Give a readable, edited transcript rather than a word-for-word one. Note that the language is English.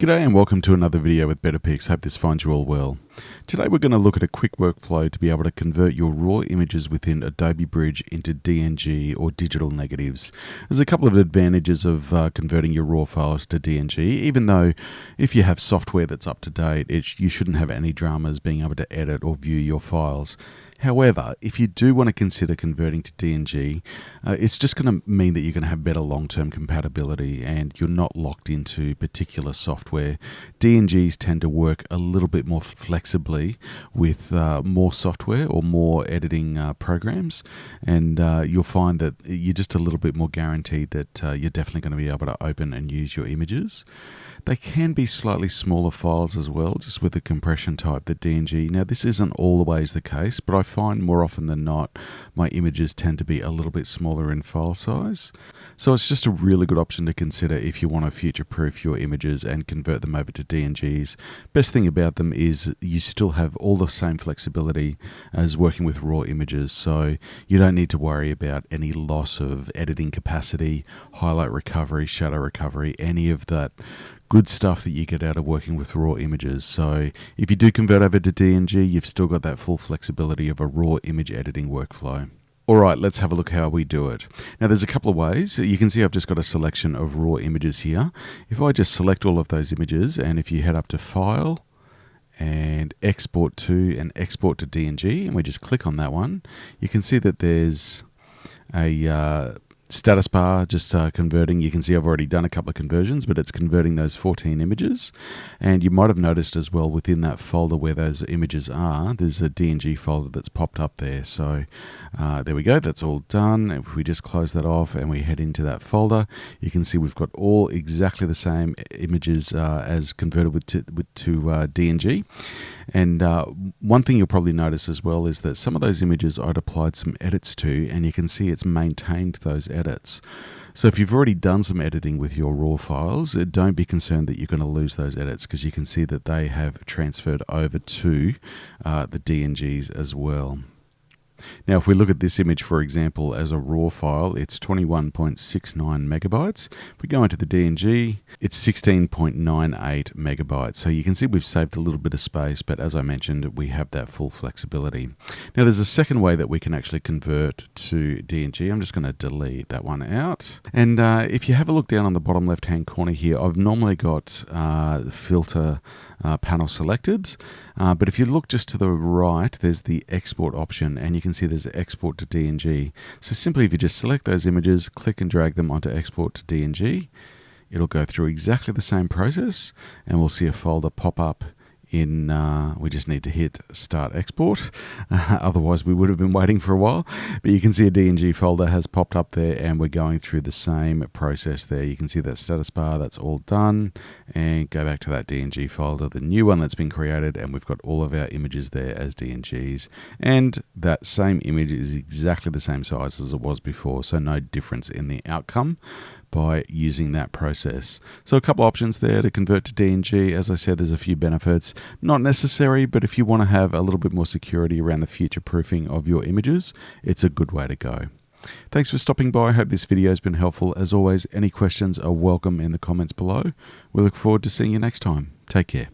G'day and welcome to another video with Better Pics. Hope this finds you all well. Today we're going to look at a quick workflow to be able to convert your raw images within Adobe Bridge into DNG or digital negatives. There's a couple of advantages of converting your raw files to DNG, even though if you have software that's up to date, you shouldn't have any dramas being able to edit or view your files. However, if you do want to consider converting to DNG, it's just going to mean that you're going to have better long-term compatibility and you're not locked into particular software. DNGs tend to work a little bit more flexibly with more software or more editing programs, and you'll find that you're just a little bit more guaranteed that you're definitely going to be able to open and use your images. They can be slightly smaller files as well, just with the compression type, the DNG. Now, this isn't always the case, but I find more often than not, my images tend to be a little bit smaller in file size. So it's just a really good option to consider if you want to future-proof your images and convert them over to DNGs. Best thing about them is you still have all the same flexibility as working with raw images, so you don't need to worry about any loss of editing capacity, highlight recovery, shadow recovery, any of that good stuff that you get out of working with raw images. So if you do convert over to DNG, you've still got that full flexibility of a raw image editing workflow. All right, let's have a look how we do it. Now, there's a couple of ways. You can see I've just got a selection of raw images here. If I just select all of those images, and if you head up to File, and Export to, and Export to DNG, and we just click on that one, you can see that there's a status bar just converting. You can see I've already done a couple of conversions, but it's converting those 14 images. And you might have noticed as well within that folder where those images are, there's a DNG folder that's popped up there. So there we go, that's all done. If we just close that off and we head into that folder, you can see we've got all exactly the same images as converted to DNG. And one thing you'll probably notice as well is that some of those images I'd applied some edits to, and you can see it's maintained those edits. So if you've already done some editing with your raw files, don't be concerned that you're going to lose those edits, because you can see that they have transferred over to the DNGs as well. Now, if we look at this image, for example, as a raw file, it's 21.69 megabytes. If we go into the DNG, it's 16.98 megabytes. So you can see we've saved a little bit of space, but as I mentioned, we have that full flexibility. Now, there's a second way that we can actually convert to DNG. I'm just going to delete that one out. And if you have a look down on the bottom left-hand corner here, I've normally got the filter panel selected. But if you look just to the right, there's the export option, and you can see there's export to DNG. So simply if you just select those images, click and drag them onto export to DNG, it'll go through exactly the same process, and we'll see a folder pop up in, we just need to hit start export, otherwise we would have been waiting for a while. But you can see a DNG folder has popped up there, and we're going through the same process there. You can see that status bar, that's all done, and go back to that DNG folder, the new one that's been created, and we've got all of our images there as DNGs, and that same image is exactly the same size as it was before, so no difference in the outcome by using that process. So a couple options there to convert to DNG. As I said, there's a few benefits. Not necessary, but if you want to have a little bit more security around the future proofing of your images, it's a good way to go. Thanks for stopping by. I hope this video has been helpful. As always, any questions are welcome in the comments below. We look forward to seeing you next time. Take care.